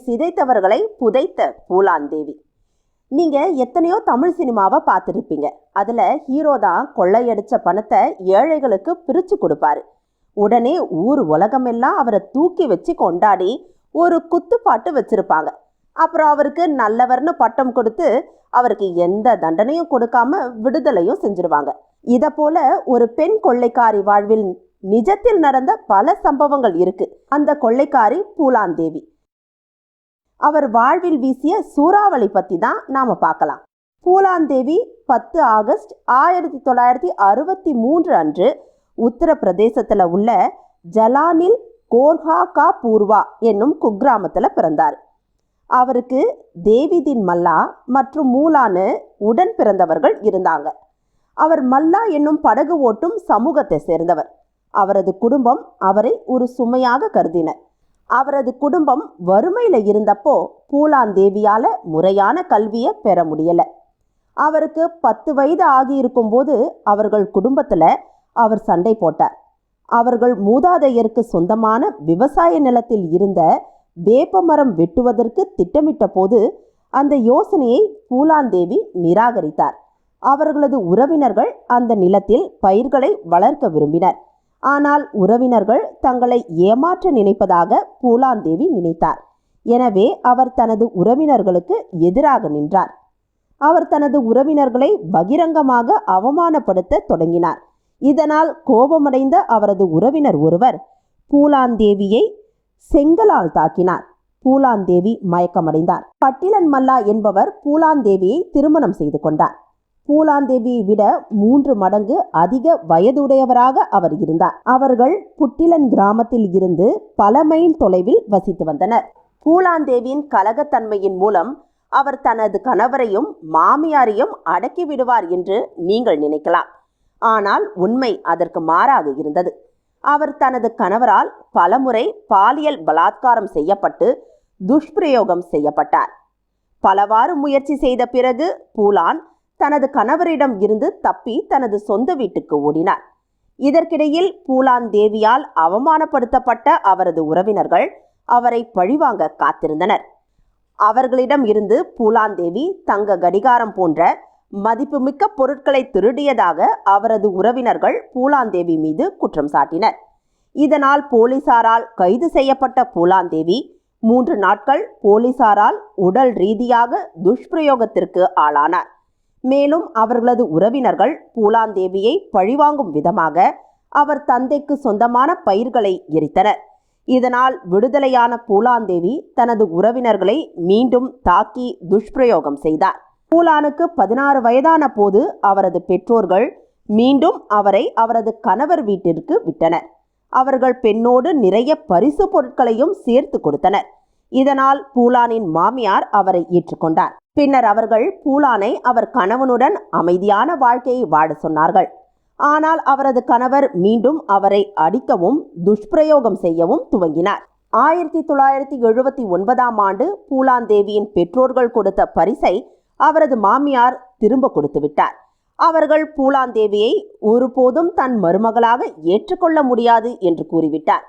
சிதைத்தவர்களை புதைத்த பூலாந்தேவி. நீங்கள் எத்தனையோ தமிழ் சினிமாவை பார்த்துருப்பீங்க. அதில் ஹீரோ தான் கொள்ளையடித்த பணத்தை ஏழைகளுக்கு பிரித்து கொடுப்பாரு. உடனே ஊர் உலகமெல்லாம் அவரை தூக்கி வச்சு கொண்டாடி ஒரு குத்துப்பாட்டு வச்சுருப்பாங்க. அப்புறம் அவருக்கு நல்லவர்னு பட்டம் கொடுத்து அவருக்கு எந்த தண்டனையும் கொடுக்காம விடுதலையும் செஞ்சிருவாங்க. இதை போல ஒரு பெண் கொள்ளைக்காரி வாழ்வில் நிஜத்தில் நடந்த பல சம்பவங்கள் இருக்கு. அந்த கொள்ளைக்காரி பூலாந்தேவி. அவர் வாழ்வில் வீசிய சூறாவளி பற்றி தான் நாம் பார்க்கலாம். பூலாந்தேவி 10 ஆகஸ்ட் 1963 அன்று உத்தரப்பிரதேசத்தில் உள்ள ஜலானில் கோர்ஹா கா பூர்வா என்னும் குக்கிராமத்தில் பிறந்தார். அவருக்கு தேவிதின் மல்லா மற்றும் மூலான்னு உடன் பிறந்தவர்கள் இருந்தாங்க. அவர் மல்லா என்னும் படகு ஓட்டும் சமூகத்தை சேர்ந்தவர். அவரது குடும்பம் அவரை ஒரு சுமையாக கருதினர். அவரது குடும்பம் வறுமையில் இருந்தப்போ பூலாந்தேவியால் முறையான கல்வியை பெற முடியலை. அவருக்கு 10 வயது ஆகியிருக்கும் போது அவர்கள் குடும்பத்தில் அவர் சண்டை போட்டார். அவர்கள் மூதாதையருக்கு சொந்தமான விவசாய நிலத்தில் இருந்த வேப்பமரம் வெட்டுவதற்கு திட்டமிட்ட போது அந்த யோசனையை பூலாந்தேவி நிராகரித்தார். அவர்களது உறவினர்கள் அந்த நிலத்தில் பயிர்களை வளர்க்க விரும்பினர். ஆனால் உறவினர்கள் தங்களை ஏமாற்ற நினைப்பதாக பூலாந்தேவி நினைத்தார். எனவே அவர் தனது உறவினர்களுக்கு எதிராக நின்றார். அவர் தனது உறவினர்களை பகிரங்கமாக அவமானப்படுத்த தொடங்கினார். இதனால் கோபமடைந்த அவரது உறவினர் ஒருவர் பூலாந்தேவியை செங்கலால் தாக்கினார். பூலாந்தேவி மயக்கமடைந்தார். பட்டிலன் மல்லா என்பவர் பூலாந்தேவியை திருமணம் செய்து கொண்டார். பூலாந்தேவியை விட 3 மடங்கு அதிக வயதுடையவராக அவர் இருந்தார். அவர்கள் புட்டிலன் கிராமத்தில் இருந்து பல மைல் தொலைவில் வசித்து வந்தனர். பூலாந்தேவியின் கலகத்தன்மையின் மூலம் அவர் தனது கணவரையும் மாமியாரையும் அடக்கி விடுவார் என்று நீங்கள் நினைக்கலாம். ஆனால் உண்மை அதற்கு மாறாக இருந்தது. அவர் தனது கணவரால் பலமுறை பாலியல் பலாத்காரம் செய்யப்பட்டு துஷ்பிரயோகம் செய்யப்பட்டார். பலவாறு முயற்சி செய்த பிறகு பூலான் தனது கணவரிடம் இருந்து தப்பி தனது சொந்த வீட்டுக்கு ஓடினார். இதற்கிடையில் பூலாந்தேவியால் அவமானப்படுத்தப்பட்ட அவரது உறவினர்கள் அவரை பழிவாங்க காத்திருந்தனர். அவர்களிடம் இருந்து பூலாந்தேவி தங்க கடிகாரம் போன்ற மதிப்புமிக்க பொருட்களை திருடியதாக அவரது உறவினர்கள் பூலாந்தேவி மீது குற்றம் சாட்டினர். இதனால் போலீசாரால் கைது செய்யப்பட்ட பூலாந்தேவி 3 நாட்கள் போலீசாரால் உடல் ரீதியாக துஷ்பிரயோகத்திற்கு ஆளானார். மேலும் அவர்களது உறவினர்கள் பூலாந்தேவியை பழிவாங்கும் விதமாக அவர் தந்தைக்கு சொந்தமான பயிர்களை எரித்தனர். இதனால் விடுதலையான பூலாந்தேவி தனது உறவினர்களை மீண்டும் தாக்கி துஷ்பிரயோகம் செய்தார். பூலானுக்கு 16 வயதான போது அவரது பெற்றோர்கள் மீண்டும் அவரை அவரது கணவர் வீட்டிற்கு விட்டனர். அவர்கள் பெண்ணோடு நிறைய பரிசு பொருட்களையும் சேர்த்து கொடுத்தனர். இதனால் பூலானின் மாமியார் அவரை ஏற்றுக்கொண்டார். பின்னர் அவர்கள் பூலானை அவர் கணவனுடன் அமைதியான வாழ்க்கையை வாழ சொன்னார்கள். ஆனால் அவரது கணவர் மீண்டும் அவரை அடிக்கவும் துஷ்பிரயோகம் செய்யவும் துவங்கினார். 1979ஆம் ஆண்டு பூலாந்தேவியின் பெற்றோர்கள் கொடுத்த பரிசை அவரது மாமியார் திரும்ப கொடுத்து விட்டார். அவர்கள் பூலாந்தேவியை ஒருபோதும் தன் மருமகளாக ஏற்றுக்கொள்ள முடியாது என்று கூறிவிட்டார்.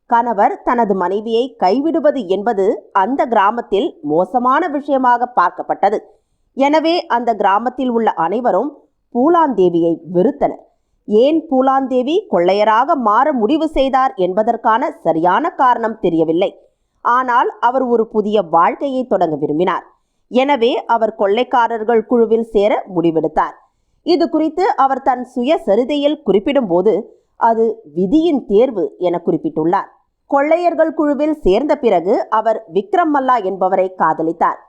கணவர் தனது மனைவியை கைவிடுவது என்பது அந்த கிராமத்தில் மோசமான விஷயமாக பார்க்கப்பட்டது. எனவே அந்த கிராமத்தில் உள்ள அனைவரும் பூலாந்தேவியை வெறுத்தனர். ஏன் பூலாந்தேவி கொள்ளையராக மாற முடிவு செய்தார் என்பதற்கான சரியான காரணம் தெரியவில்லை. ஆனால் அவர் ஒரு புதிய வாழ்க்கையை தொடங்க விரும்பினார். எனவே அவர் கொள்ளைக்காரர்கள் குழுவில் சேர முடிவெடுத்தார். இது குறித்து அவர் தன் சுயசரிதையில் குறிப்பிடும்போது அது விதியின் தேர்வு என குறிப்பிட்டுள்ளார். கொள்ளையர்கள் குழுவில் சேர்ந்த பிறகு அவர் விக்ரம் மல்லா என்பவரை காதலித்தார்.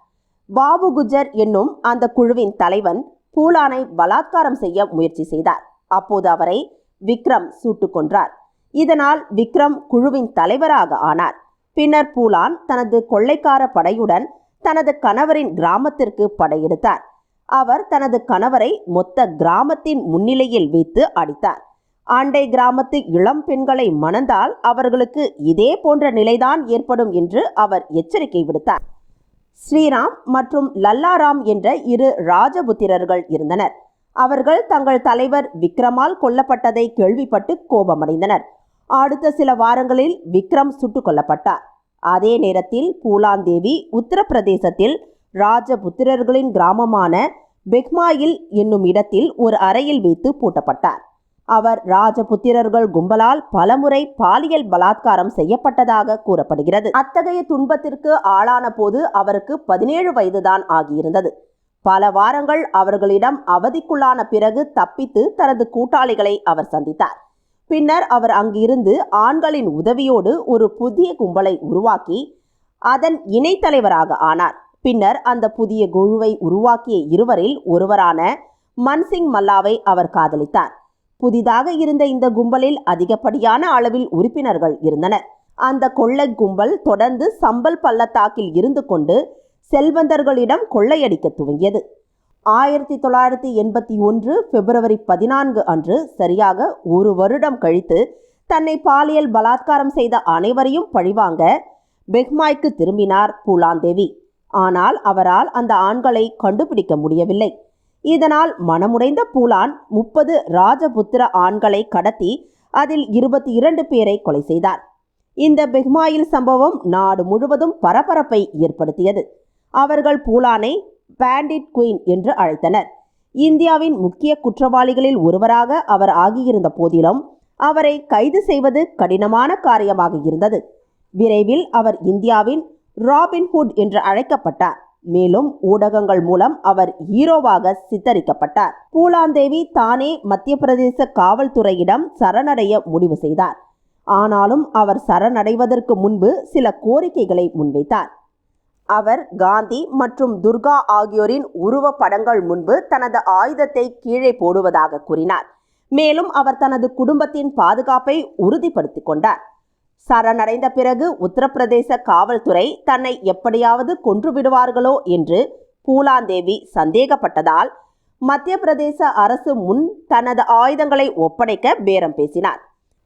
பாபு குஜர் என்னும் அந்த குழுவின் தலைவன் பூலானை பலாத்காரம் செய்ய முயற்சி செய்தார். அப்போது அவரை விக்ரம் சுட்டுக் கொன்றார். இதனால் விக்ரம் குழுவின் தலைவராக ஆனார். பின்னர் பூலான் தனது கொள்ளைக்கார படையுடன் தனது கணவரின் கிராமத்திற்கு படையெடுத்தார். அவர் தனது கணவரை மொத்த கிராமத்தின் முன்னிலையில் வைத்து அடித்தார். ஆண்டை கிராமத்து இளம் பெண்களை மணந்தால் அவர்களுக்கு இதே போன்ற நிலைதான் ஏற்படும் என்று அவர் எச்சரிக்கை விடுத்தார். ஸ்ரீராம் மற்றும் லல்லாராம் என்ற 2 ராஜபுத்திரர்கள் இருந்தனர். அவர்கள் தங்கள் தலைவர் விக்ரமால் கொல்லப்பட்டதை கேள்விப்பட்டு கோபமடைந்தனர். அடுத்த சில வாரங்களில் விக்ரம் சுட்டுக் கொல்லப்பட்டார். அதே நேரத்தில் பூலான் தேவி உத்தரப்பிரதேசத்தில் ராஜபுத்திரர்களின் கிராமமான பெக்மாயில் என்னும் இடத்தில் ஒரு அறையில் வைத்து பூட்டப்பட்டார். அவர் ராஜபுத்திரர்கள் கும்பலால் பலமுறை பாலியல் பலாத்காரம் செய்யப்பட்டதாக கூறப்படுகிறது. அத்தகைய துன்பத்திற்கு ஆளான போது அவருக்கு 17 வயதுதான் ஆகியிருந்தது. பல வாரங்கள் அவர்களிடம் அவதிக்குள்ளான பிறகு தப்பித்து தனது கூட்டாளிகளை அவர் சந்தித்தார். பின்னர் அவர் அங்கிருந்து ஆண்களின் உதவியோடு ஒரு புதிய கும்பலை உருவாக்கி அதன் இணைத்தலைவராக ஆனார். பின்னர் அந்த புதிய குழுவை உருவாக்கிய இருவரில் ஒருவரான மன்சிங் மல்லாவை அவர் காதலித்தார். புதிதாக இருந்த இந்த கும்பலில் அதிகப்படியான அளவில் உறுப்பினர்கள் இருந்தனர். அந்த கொள்ளை கும்பல் தொடர்ந்து சம்பல் பள்ளத்தாக்கில் இருந்து கொண்டு செல்வந்தர்களிடம் கொள்ளையடிக்க துவங்கியது. 1981 பிப்ரவரி 14 அன்று சரியாக ஒரு வருடம் கழித்து தன்னை பாலியல் பலாத்காரம் செய்த அனைவரையும் பழிவாங்க பெக்மாய்க்கு திரும்பினார் பூலான் தேவி. ஆனால் அவரால் அந்த ஆண்களை கண்டுபிடிக்க முடியவில்லை. இதனால் மனமுடைந்த பூலான் 30 ராஜபுத்திர ஆண்களை கடத்தி அதில் 22 பேரை கொலை செய்தார். இந்த பெக்மாயில் சம்பவம் நாடு முழுவதும் பரபரப்பை ஏற்படுத்தியது. அவர்கள் பூலானை பேண்டிட் குயின் என்று அழைத்தனர். இந்தியாவின் முக்கிய குற்றவாளிகளில் ஒருவராக அவர் ஆகியிருந்த போதிலும் அவரை கைது செய்வது கடினமான காரியமாக இருந்தது. விரைவில் அவர் இந்தியாவின் ராபின்ஹுட் என்று அழைக்கப்பட்டார். மேலும் ஊடகங்கள் மூலம் அவர் ஹீரோவாக சித்தரிக்கப்பட்டார். பூலான் தேவி தானே மத்திய பிரதேச காவல்துறையிடம் சரணடைய முடிவு செய்தார். ஆனாலும் அவர் சரணடைவதற்கு முன்பு சில கோரிக்கைகளை முன்வைத்தார். அவர் காந்தி மற்றும் துர்கா ஆகியோரின் உருவ படங்கள் முன்பு தனது ஆயுதத்தை கீழே போடுவதாக கூறினார். மேலும் அவர் தனது குடும்பத்தின் பாதுகாப்பை உறுதிப்படுத்திக் கொண்டார். சரணடைந்த பிறகு உத்தரப்பிரதேச காவல்துறை தன்னை எப்படியாவது கொன்றுவிடுவார்களோ என்று பூலான் தேவி சந்தேகப்பட்டதால் மத்திய பிரதேச அரசு முன் தனது ஆயுதங்களை ஒப்படைக்க பேரம் பேசினார்.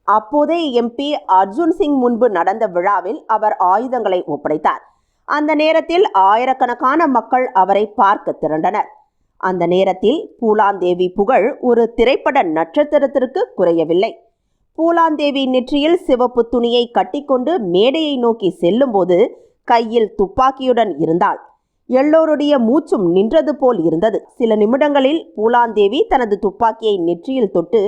அப்போதைய எம்பி அர்ஜுன் சிங் முன்பு நடந்த விழாவில் அவர் ஆயுதங்களை ஒப்படைத்தார். அந்த நேரத்தில் ஆயிரக்கணக்கான மக்கள் அவரை பார்க்க திரண்டனர். அந்த நேரத்தில் பூலான் தேவி புகழ் ஒரு திரைப்பட நட்சத்திரத்திற்கு குறையவில்லை. பூலான் தேவி நெற்றியில் சிவப்பு துணியை கட்டிக்கொண்டு மேடையை நோக்கி செல்லும்போது கையில் துப்பாக்கியுடன் இருந்தாள். எல்லோருடைய மூச்சும் நின்றது போல் இருந்தது. சில நிமிடங்களில் பூலான் தேவி தனது துப்பாக்கியை நெற்றியில் தொட்டு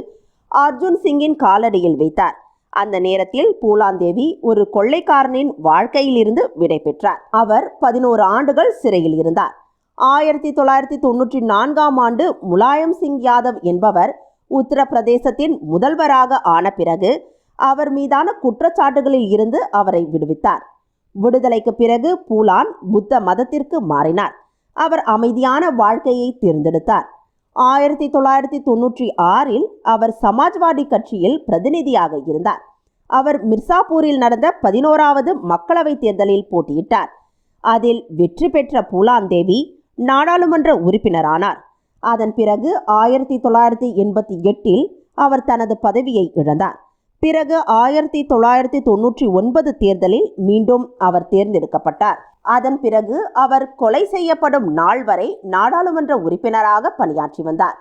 அர்ஜுன் சிங்கின் காலடியில் வைத்தார். அந்த நேரத்தில் பூலான் தேவி ஒரு கொள்ளைக்காரனின் வாழ்க்கையிலிருந்து விடை பெற்றார். அவர் 11 ஆண்டுகள் சிறையில் இருந்தார். 1994ஆம் ஆண்டு முலாயம் சிங் யாதவ் என்பவர் உத்தரப்பிரதேசத்தின் முதல்வராக ஆன பிறகு அவர் மீதான குற்றச்சாட்டுகளில் இருந்து அவரை விடுவித்தார். விடுதலைக்கு பிறகு பூலான் புத்த மதத்திற்கு மாறினார். அவர் அமைதியான வாழ்க்கையை தேர்ந்தெடுத்தார். 1996இல் அவர் சமாஜ்வாடி கட்சியில் பிரதிநிதியாக இருந்தார். அவர் மிர்சாப்பூரில் நடந்த 11வது மக்களவைத் தேர்தலில் போட்டியிட்டார். அதில் வெற்றி பெற்ற பூலான் தேவி நாடாளுமன்ற உறுப்பினரானார். அதன் பிறகு 1988இல் அவர் தனது பதவியை இழந்தார். பிறகு 1999 தேர்தலில் மீண்டும் அவர் தேர்ந்தெடுக்கப்பட்டார். அதன் பிறகு அவர் கொலை செய்யப்படும் நாள் வரை நாடாளுமன்ற உறுப்பினராக பணியாற்றி வந்தார்.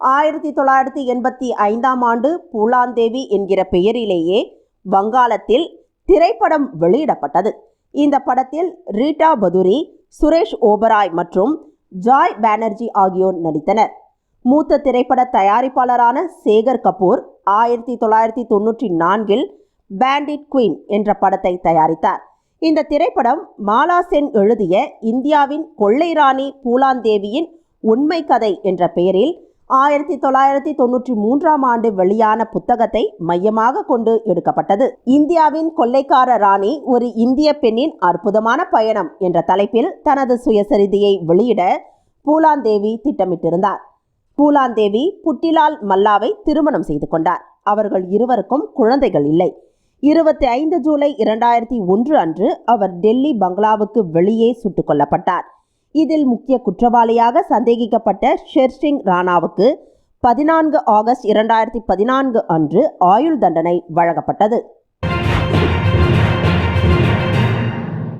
1985ஆம் ஆண்டு பூலான் தேவி என்கிற பெயரிலேயே வங்காளத்தில் திரைப்படம் வெளியிடப்பட்டது. இந்த படத்தில் ரீட்டா பதுரி, சுரேஷ் ஓபராய் மற்றும் ஜாய் பானர்ஜி ஆகியோர் நடித்தனர். மூத்த திரைப்பட தயாரிப்பாளரான சேகர் கபூர் 1994இல் பேண்டிட் குயின் என்ற படத்தை தயாரித்தார். இந்த திரைப்படம் மாலா சென் எழுதிய இந்தியாவின் கொள்ளை ராணி பூலான் தேவியின் உண்மை கதை என்ற பெயரில் 1993ஆம் ஆண்டு வெளியான புத்தகத்தை மையமாக கொண்டு எடுக்கப்பட்டது. இந்தியாவின் கொள்ளைக்கார ராணி ஒரு இந்திய பெண்ணின் அற்புதமான பயணம் என்ற தலைப்பில் தனது சுயசரிதையை வெளியிட பூலான் தேவி திட்டமிட்டிருந்தார். பூலான் தேவி புட்டிலால் மல்லாவை திருமணம் செய்து கொண்டார். அவர்கள் இருவருக்கும் குழந்தைகள் இல்லை. 25 ஜூலை 2001 அன்று அவர் டெல்லி பங்களாவுக்கு வெளியே சுட்டுக் கொல்லப்பட்டார். இதில் முக்கிய குற்றவாளியாக சந்தேகிக்கப்பட்ட ஷெர்சிங் ராணாவுக்கு 14 ஆகஸ்ட் 2014 அன்று ஆயுள் தண்டனை வழங்கப்பட்டது.